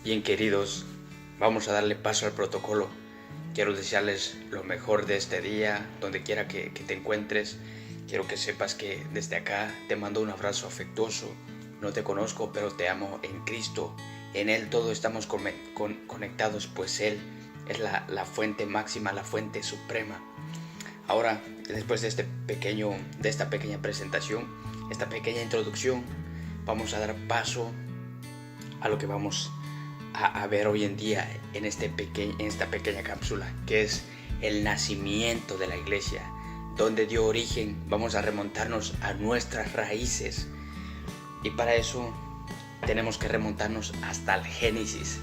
Bien, queridos, vamos a darle paso al protocolo. Quiero desearles lo mejor de este día, donde quiera que te encuentres. Quiero que sepas que desde acá te mando un abrazo afectuoso. No te conozco, pero te amo en Cristo. En Él todos estamos conectados, pues Él es la fuente máxima, la fuente suprema. Ahora, después de esta pequeña presentación, esta pequeña introducción, vamos a dar paso a lo que vamos a ver hoy en día en esta pequeña cápsula, que es el nacimiento de la iglesia, donde dio origen. Vamos a remontarnos a nuestras raíces, y para eso tenemos que remontarnos hasta el Génesis.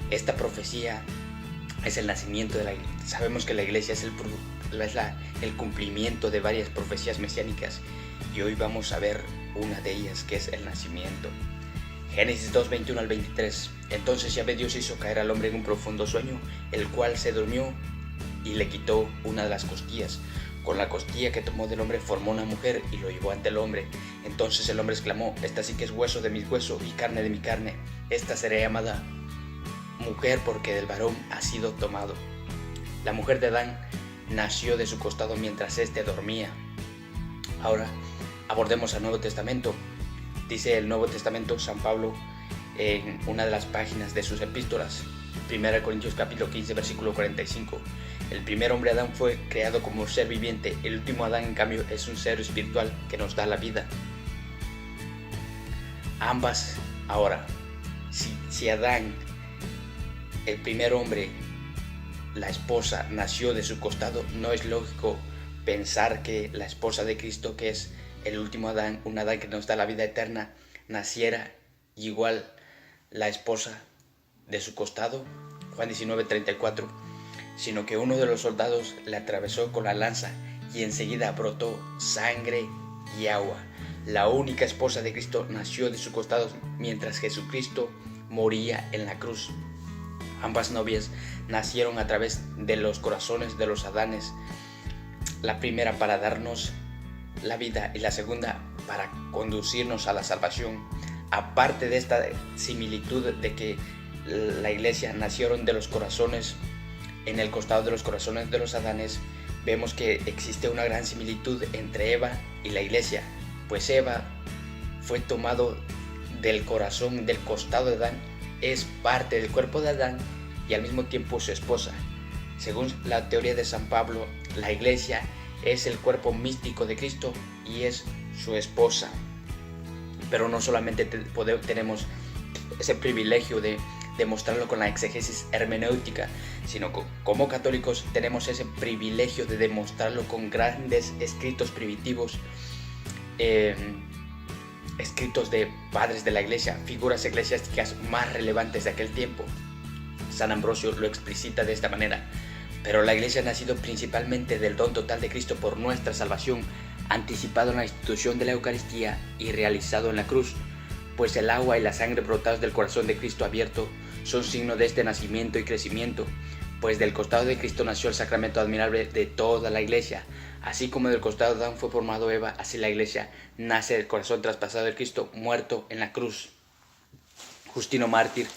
Esta profecía es el nacimiento de la iglesia. Sabemos que la iglesia es el cumplimiento de varias profecías mesiánicas, y hoy vamos a ver una de ellas, que es el nacimiento. Génesis 2, 21 al 23. Entonces Yahvé Dios hizo caer al hombre en un profundo sueño, el cual se durmió y le quitó una de las costillas. Con la costilla que tomó del hombre formó una mujer y lo llevó ante el hombre. Entonces el hombre exclamó: esta sí que es hueso de mis huesos y carne de mi carne. Esta será llamada mujer, porque del varón ha sido tomado. La mujer de Adán nació de su costado mientras éste dormía. Ahora abordemos al Nuevo Testamento. Dice el Nuevo Testamento, San Pablo, en una de las páginas de sus epístolas, 1 Corintios capítulo 15, versículo 45. El primer hombre Adán fue creado como ser viviente. El último Adán, en cambio, es un ser espiritual que nos da la vida. Ambas, ahora, si Adán, el primer hombre, la esposa, nació de su costado, no es lógico pensar que la esposa de Cristo, que es el último Adán, un Adán que nos da la vida eterna, naciera igual la esposa de su costado, Juan 19:34, sino que uno de los soldados le atravesó con la lanza y enseguida brotó sangre y agua. La única esposa de Cristo nació de su costado mientras Jesucristo moría en la cruz. Ambas novias nacieron a través de los corazones de los Adanes, la primera para darnos la vida y la segunda para conducirnos a la salvación. Aparte de esta similitud de que la iglesia nacieron de los corazones, en el costado de los corazones de los Adanes, vemos que existe una gran similitud entre Eva y la iglesia, pues Eva fue tomado del corazón, del costado de Adán, es parte del cuerpo de Adán y al mismo tiempo su esposa. Según la teoría de San Pablo, la iglesia es el cuerpo místico de Cristo y es su esposa. Pero no solamente tenemos ese privilegio de demostrarlo con la exégesis hermenéutica, sino que como católicos tenemos ese privilegio de demostrarlo con grandes escritos primitivos, escritos de padres de la iglesia, figuras eclesiásticas más relevantes de aquel tiempo. San Ambrosio lo explicita de esta manera: pero la iglesia ha nacido principalmente del don total de Cristo por nuestra salvación, anticipado en la institución de la Eucaristía y realizado en la cruz, pues el agua y la sangre brotadas del corazón de Cristo abierto son signo de este nacimiento y crecimiento, pues del costado de Cristo nació el sacramento admirable de toda la iglesia. Así como del costado de Adán fue formado Eva, así la iglesia nace del corazón traspasado de Cristo, muerto en la cruz. Justino mártir,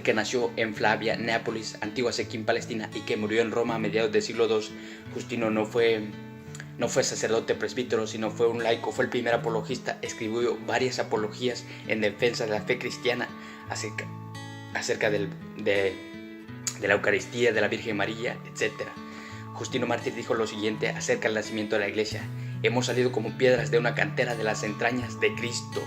que nació en Flavia, Nápoles, antigua Sequín, Palestina, y que murió en Roma a mediados del siglo II. Justino no fue sacerdote presbítero, sino fue un laico, fue el primer apologista, escribió varias apologías en defensa de la fe cristiana acerca de la Eucaristía, de la Virgen María, etc. Justino mártir dijo lo siguiente acerca del nacimiento de la iglesia: hemos salido como piedras de una cantera de las entrañas de Cristo.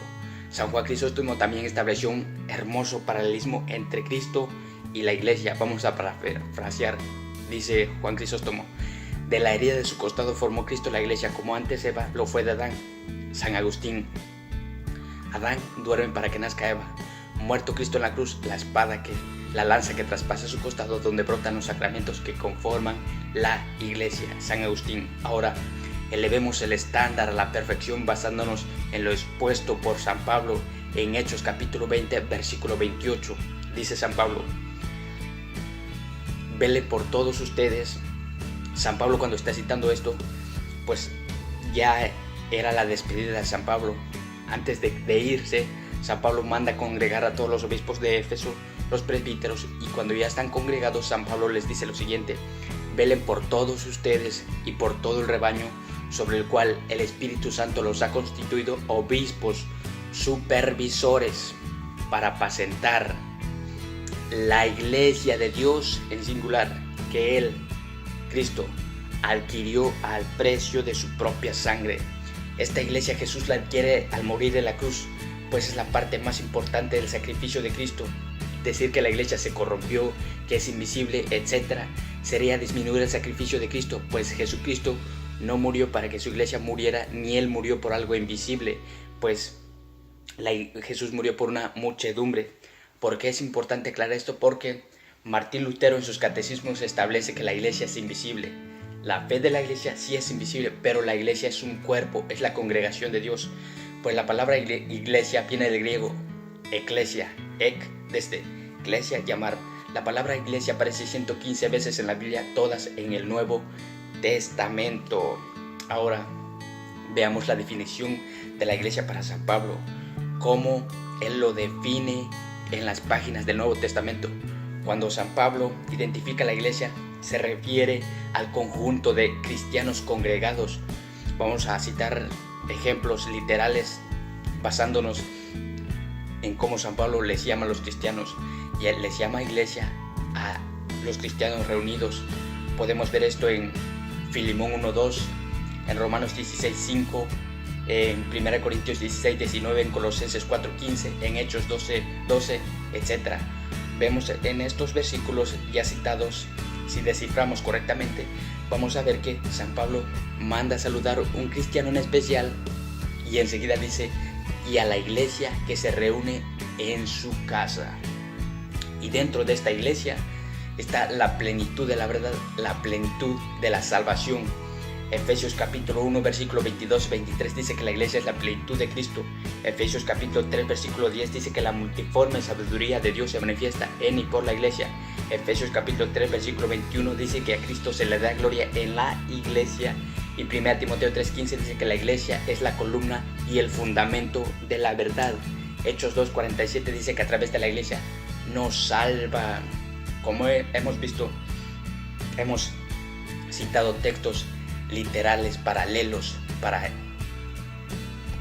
San Juan Crisóstomo también estableció un hermoso paralelismo entre Cristo y la iglesia. Vamos a parafrasear. Dice Juan Crisóstomo: de la herida de su costado formó Cristo la iglesia, como antes Eva lo fue de Adán. San Agustín: Adán duerme para que nazca Eva. Muerto Cristo en la cruz, la lanza que traspasa su costado, donde brotan los sacramentos que conforman la iglesia. San Agustín. Ahora elevemos el estándar a la perfección basándonos en lo expuesto por San Pablo en Hechos capítulo 20, versículo 28. Dice San Pablo: vele por todos ustedes. San Pablo, cuando está citando esto, pues ya era la despedida de San Pablo. Antes de irse, San Pablo manda a congregar a todos los obispos de Éfeso, los presbíteros, y cuando ya están congregados, San Pablo les dice lo siguiente: velen por todos ustedes y por todo el rebaño sobre el cual el Espíritu Santo los ha constituido obispos, supervisores, para apacentar la iglesia de Dios en singular, que Él, Cristo, adquirió al precio de su propia sangre. Esta iglesia Jesús la adquiere al morir en la cruz, pues es la parte más importante del sacrificio de Cristo. Decir que la iglesia se corrompió, que es invisible, etc., sería disminuir el sacrificio de Cristo, pues Jesucristo no murió para que su iglesia muriera, ni Él murió por algo invisible, pues Jesús murió por una muchedumbre. ¿Por qué es importante aclarar esto? Porque Martín Lutero en sus catecismos establece que la iglesia es invisible. La fe de la iglesia sí es invisible, pero la iglesia es un cuerpo, es la congregación de Dios. Pues la palabra iglesia viene del griego eclesia, desde iglesia, llamar. La palabra iglesia aparece 115 veces en la Biblia, todas en el Nuevo Testamento. Ahora veamos la definición de la iglesia para San Pablo, cómo él lo define en las páginas del Nuevo Testamento. Cuando San Pablo identifica la iglesia, se refiere al conjunto de cristianos congregados. Vamos a citar ejemplos literales basándonos en cómo San Pablo les llama a los cristianos, y él les llama iglesia a los cristianos reunidos. Podemos ver esto en Filemón 1:2, en Romanos 16:5, en 1 Corintios 16:19, en Colosenses 4:15, en Hechos 12:12, etc. Vemos en estos versículos ya citados, si desciframos correctamente, vamos a ver que San Pablo manda a saludar a un cristiano en especial, y enseguida dice: y a la iglesia que se reúne en su casa. Y dentro de esta iglesia está la plenitud de la verdad, la plenitud de la salvación. Efesios capítulo 1 versículo 22-23 dice que la iglesia es la plenitud de Cristo. Efesios capítulo 3 versículo 10 dice que la multiforme sabiduría de Dios se manifiesta en y por la iglesia. Efesios capítulo 3 versículo 21 dice que a Cristo se le da gloria en la iglesia. Y 1 Timoteo 3:15 dice que la iglesia es la columna y el fundamento de la verdad. Hechos 2:47 dice que a través de la iglesia nos salva. Como hemos visto, hemos citado textos literales, paralelos, para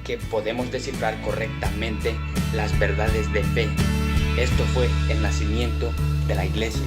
que podemos descifrar correctamente las verdades de fe. Esto fue el nacimiento de la iglesia.